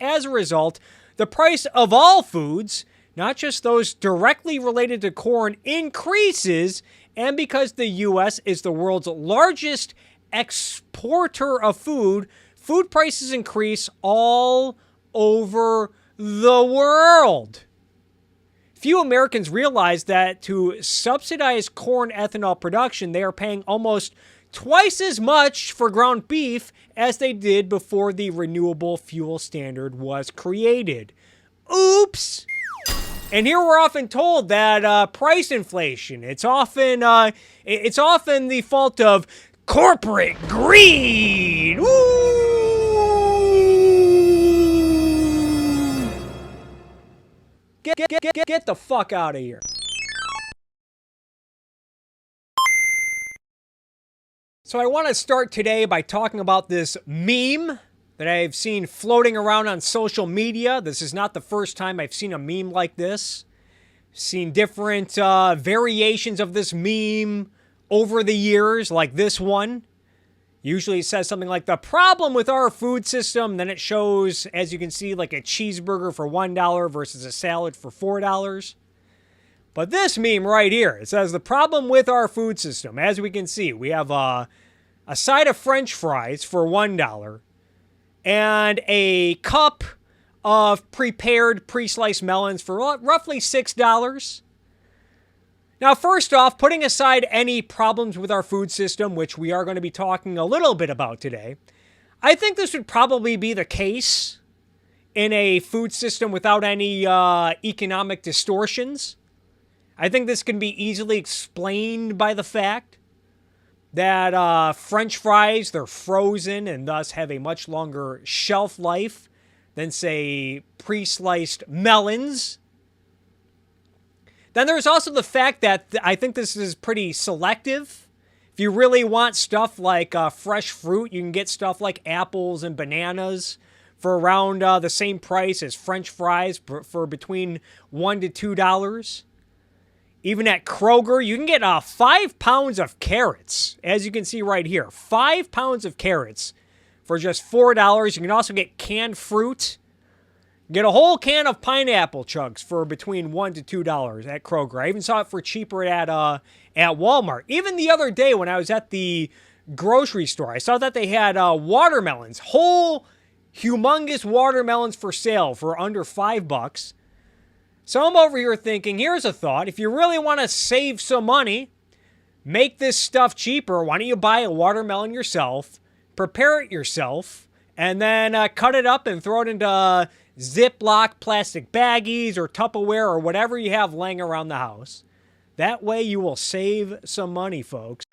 As a result, the price of all foods, not just those directly related to corn, increases. And because the U.S. is the world's largest exporter of food, food prices increase all over the world. Few Americans realize that to subsidize corn ethanol production, they are paying almost twice as much for ground beef as they did before the renewable fuel standard was created. Oops! And here we're often told that price inflation, it's often the fault of corporate greed. Woo! Get the fuck out of here. So I want to start today by talking about this meme that I've seen floating around on social media. This is not the first time I've seen a meme like this. I've seen different variations of this meme over the years, like this one. Usually it says something like, the problem with our food system. Then it shows, as you can see, like a cheeseburger for $1 versus a salad for $4. But this meme right here, it says, the problem with our food system. As we can see, we have a side of French fries for $1. And a cup of prepared pre-sliced melons for roughly $6. Now, first off, putting aside any problems with our food system, which we are going to be talking a little bit about today, I think this would probably be the case in a food system without any economic distortions. I think this can be easily explained by the fact that French fries, they're frozen and thus have a much longer shelf life than, say, pre-sliced melons. Then there's also the fact that I think this is pretty selective. If you really want stuff like fresh fruit, you can get stuff like apples and bananas for around the same price as French fries for between $1 to $2. Even at Kroger, you can get 5 pounds of carrots, as you can see right here. 5 pounds of carrots for just $4. You can also get canned fruit. Get a whole can of pineapple chunks for between $1 to $2 at Kroger. I even saw it for cheaper at Walmart. Even the other day when I was at the grocery store, I saw that they had watermelons, whole humongous watermelons for sale for under $5. So I'm over here thinking, here's a thought. If you really want to save some money, make this stuff cheaper, why don't you buy a watermelon yourself, prepare it yourself, and then cut it up and throw it into Ziploc plastic baggies or Tupperware or whatever you have laying around the house. That way you will save some money, folks.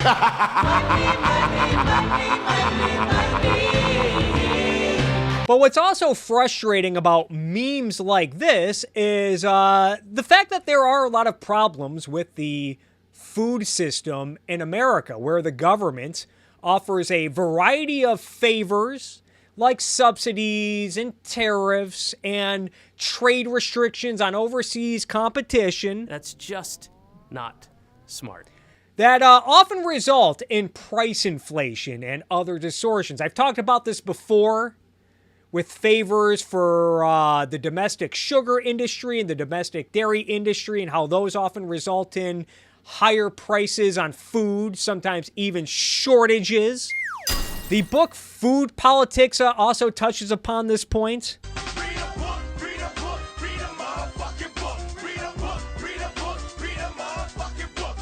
But what's also frustrating about memes like this is the fact that there are a lot of problems with the food system in America, where the government offers a variety of favors like subsidies and tariffs and trade restrictions on overseas competition. That's just not smart. That often result in price inflation and other distortions. I've talked about this before, with favors for the domestic sugar industry and the domestic dairy industry, and how those often result in higher prices on food, sometimes even shortages. The book Food Politics also touches upon this point.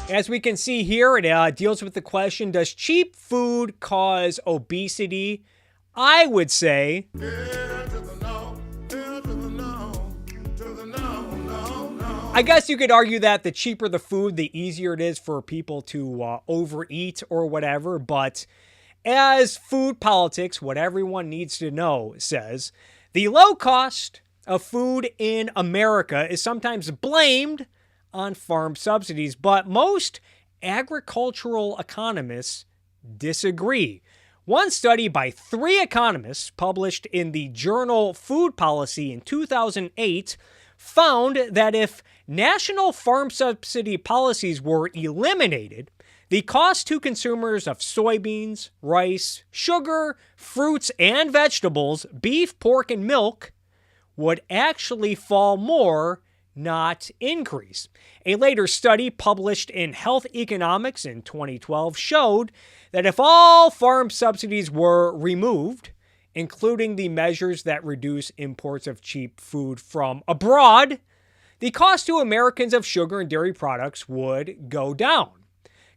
As we can see here, it deals with the question, does cheap food cause obesity? I would say I guess you could argue that the cheaper the food, the easier it is for people to overeat or whatever. But as Food Politics, what everyone needs to know, says, the low cost of food in America is sometimes blamed on farm subsidies, but most agricultural economists disagree. One study by 3 economists published in the journal Food Policy in 2008 found that if national farm subsidy policies were eliminated, the cost to consumers of soybeans, rice, sugar, fruits, and vegetables, beef, pork, and milk would actually fall more, not increase. A later study published in Health Economics in 2012 showed that if all farm subsidies were removed, including the measures that reduce imports of cheap food from abroad, the cost to Americans of sugar and dairy products would go down.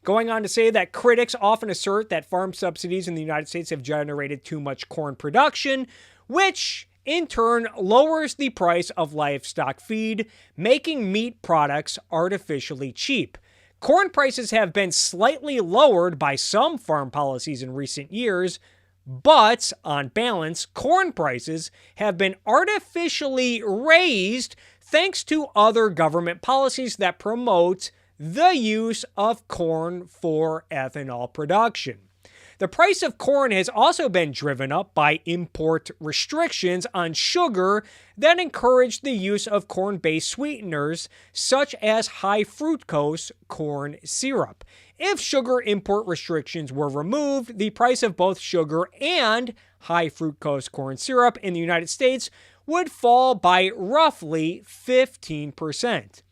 Going on to say that critics often assert that farm subsidies in the United States have generated too much corn production, which in turn lowers the price of livestock feed, making meat products artificially cheap. Corn prices have been slightly lowered by some farm policies in recent years, but on balance, corn prices have been artificially raised thanks to other government policies that promote the use of corn for ethanol production. The price of corn has also been driven up by import restrictions on sugar that encourage the use of corn-based sweeteners such as high fructose corn syrup. If sugar import restrictions were removed, the price of both sugar and high fructose corn syrup in the United States would fall by roughly 15%.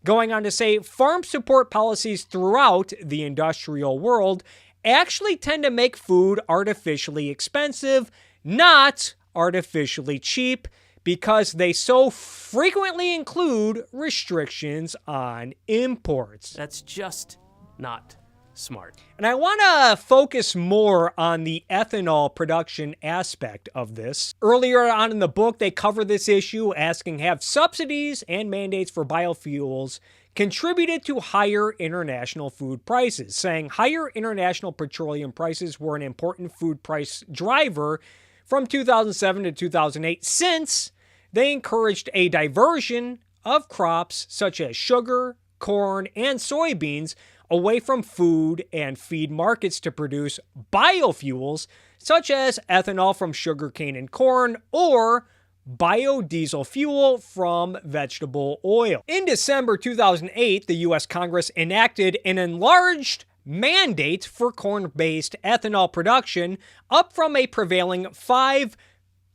Going on to say, farm support policies throughout the industrial world actually tend to make food artificially expensive, not artificially cheap, because they so frequently include restrictions on imports. That's just not smart. And I want to focus more on the ethanol production aspect of this. Earlier on in the book, they cover this issue, asking, have subsidies and mandates for biofuels contributed to higher international food prices, saying higher international petroleum prices were an important food price driver from 2007 to 2008 since they encouraged a diversion of crops such as sugar, corn, and soybeans away from food and feed markets to produce biofuels such as ethanol from sugarcane and corn or biodiesel fuel from vegetable oil. In December 2008, the U.S. Congress enacted an enlarged mandate for corn-based ethanol production up from a prevailing 5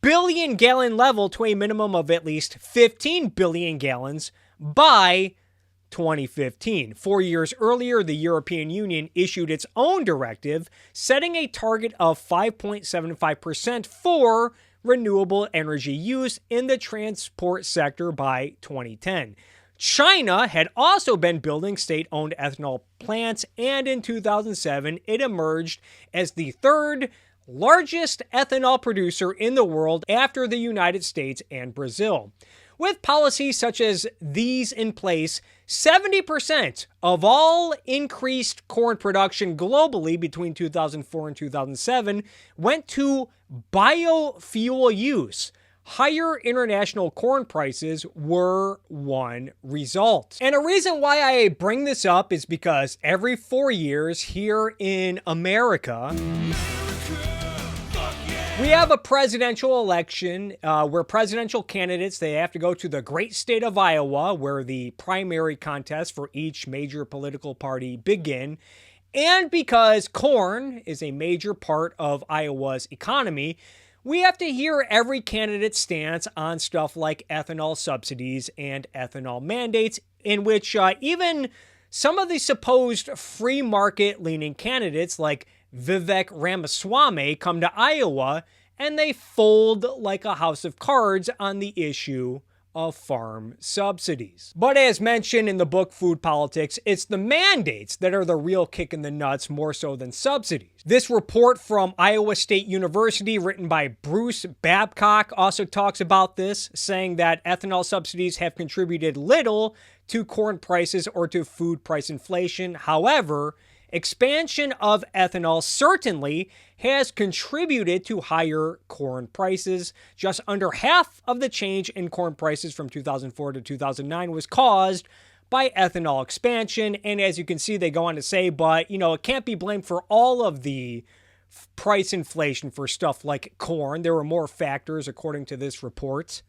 billion gallon level to a minimum of at least 15 billion gallons by 2015. 4 years earlier, the European Union issued its own directive setting a target of 5.75% for renewable energy use in the transport sector by 2010. China had also been building state-owned ethanol plants, and in 2007, it emerged as the third largest ethanol producer in the world after the United States and Brazil. With policies such as these in place, 70% of all increased corn production globally between 2004 and 2007 went to biofuel use. Higher international corn prices were one result. And a reason why I bring this up is because every 4 years here in America, we have a presidential election where presidential candidates, they have to go to the great state of Iowa where the primary contests for each major political party begin. And because corn is a major part of Iowa's economy, we have to hear every candidate's stance on stuff like ethanol subsidies and ethanol mandates, in which even some of the supposed free market leaning candidates like Vivek Ramaswamy come to Iowa and they fold like a house of cards on the issue of farm subsidies. But as mentioned in the book Food Politics, it's the mandates that are the real kick in the nuts more so than subsidies. This report from Iowa State University, written by Bruce Babcock, also talks about this, saying that ethanol subsidies have contributed little to corn prices or to food price inflation. However, expansion of ethanol certainly has contributed to higher corn prices. Just under half of the change in corn prices from 2004 to 2009 was caused by ethanol expansion. And as you can see, they go on to say, but, it can't be blamed for all of the price inflation for stuff like corn. There were more factors, according to this report.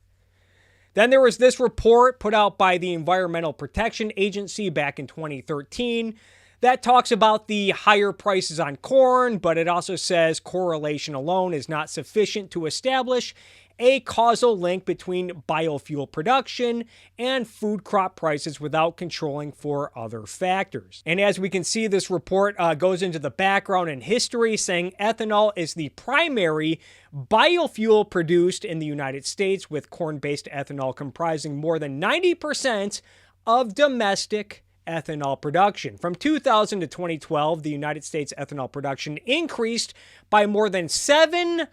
Then there was this report put out by the Environmental Protection Agency back in 2013 that talks about the higher prices on corn, but it also says correlation alone is not sufficient to establish a causal link between biofuel production and food crop prices without controlling for other factors. And as we can see, this report goes into the background and history, saying ethanol is the primary biofuel produced in the United States, with corn-based ethanol comprising more than 90% of domestic ethanol production. From 2000 to 2012, the United States ethanol production increased by more than 700%,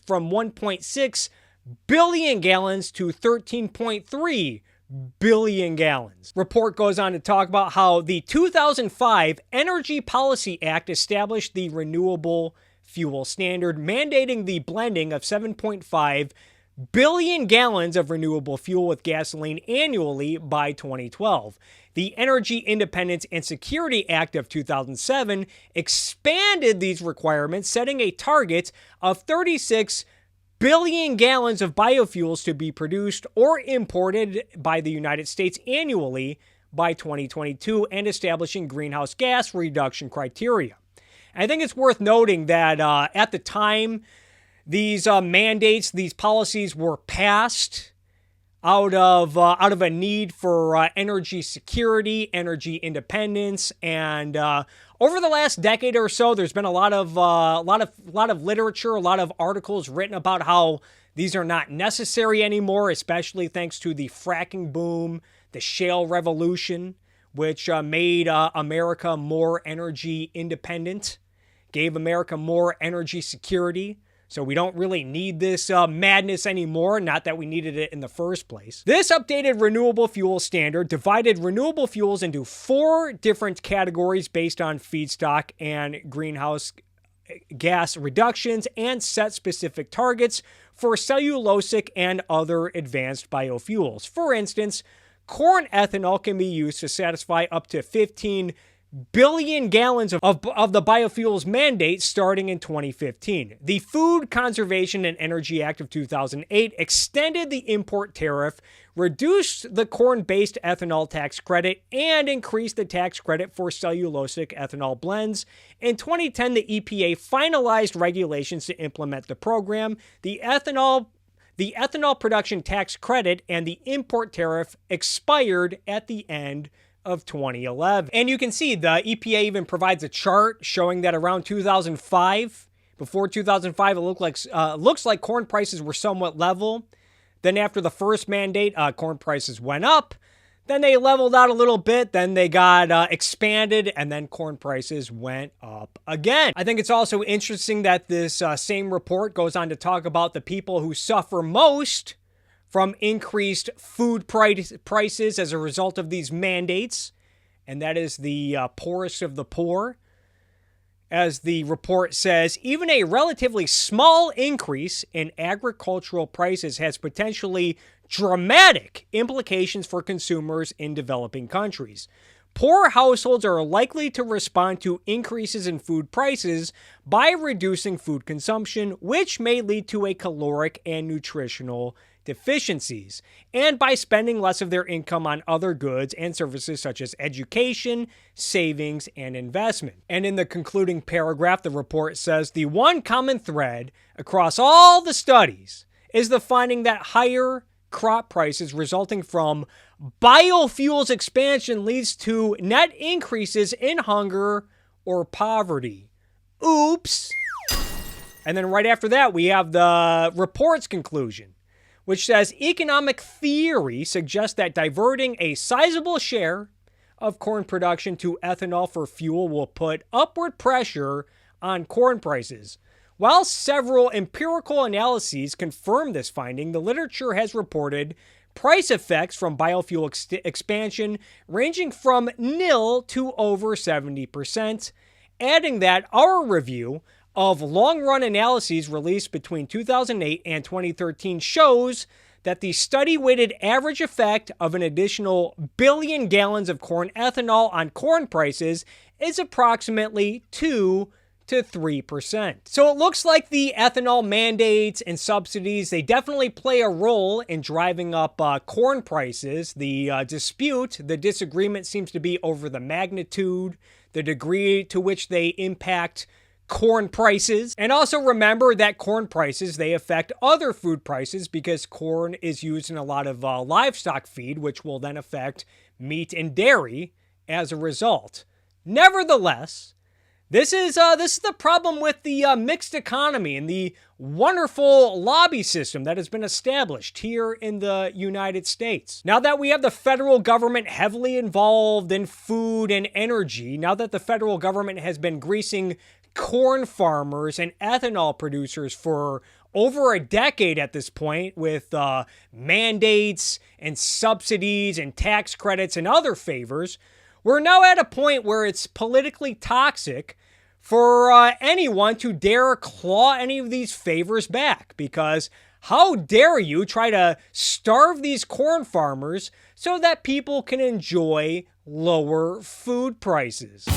from 1.6 billion gallons to 13.3 billion gallons. Report goes on to talk about how the 2005 Energy Policy Act established the renewable fuel standard, mandating the blending of 7.5 billion gallons of renewable fuel with gasoline annually by 2012. The Energy Independence and Security Act of 2007 expanded these requirements, setting a target of 36 billion gallons of biofuels to be produced or imported by the United States annually by 2022, and establishing greenhouse gas reduction criteria. I think it's worth noting that at the time these mandates, these policies were passed out of a need for energy security, energy independence, and over the last decade or so, there's been a lot of literature, a lot of articles written about how these are not necessary anymore, especially thanks to the fracking boom, the shale revolution, which made America more energy independent, gave America more energy security. So we don't really need this madness anymore, not that we needed it in the first place. This updated renewable fuel standard divided renewable fuels into 4 different categories based on feedstock and greenhouse gas reductions, and set specific targets for cellulosic and other advanced biofuels. For instance, corn ethanol can be used to satisfy up to 15 billion gallons of the biofuels mandate starting in 2015. The Food Conservation and Energy Act of 2008 extended the import tariff, reduced the corn-based ethanol tax credit, and increased the tax credit for cellulosic ethanol blends. In 2010, the EPA finalized regulations to implement the program. The ethanol production tax credit and the import tariff expired at the end of 2011. And you can see the EPA even provides a chart showing that around 2005, before 2005, it looks like corn prices were somewhat level. Then after the first mandate, corn prices went up. Then they leveled out a little bit. Then they got expanded, and then corn prices went up again. I think it's also interesting that this same report goes on to talk about the people who suffer most from increased food prices as a result of these mandates, and that is the poorest of the poor. As the report says, even a relatively small increase in agricultural prices has potentially dramatic implications for consumers in developing countries. Poor households are likely to respond to increases in food prices by reducing food consumption, which may lead to a caloric and nutritional deficiencies, and by spending less of their income on other goods and services such as education, savings, and investment. And in the concluding paragraph, the report says the one common thread across all the studies is the finding that higher crop prices resulting from biofuels expansion leads to net increases in hunger or poverty. Oops. And then right after that, we have the report's conclusion, which says economic theory suggests that diverting a sizable share of corn production to ethanol for fuel will put upward pressure on corn prices. While several empirical analyses confirm this finding, the literature has reported price effects from biofuel expansion ranging from nil to over 70%, adding that our review of long-run analyses released between 2008 and 2013 shows that the study-weighted average effect of an additional billion gallons of corn ethanol on corn prices is approximately 2 to 3%. So it looks like the ethanol mandates and subsidies, they definitely play a role in driving up corn prices. The disagreement seems to be over the magnitude, the degree to which they impact corn prices. And also remember that corn prices, they affect other food prices because corn is used in a lot of livestock feed, which will then affect meat and dairy as a result. Nevertheless, this is the problem with the mixed economy and the wonderful lobby system that has been established here in the United States. Now that we have the federal government heavily involved in food and energy, now that the federal government has been greasing corn farmers and ethanol producers for over a decade at this point with mandates and subsidies and tax credits and other favors, we're now at a point where it's politically toxic for anyone to dare claw any of these favors back, because how dare you try to starve these corn farmers so that people can enjoy lower food prices?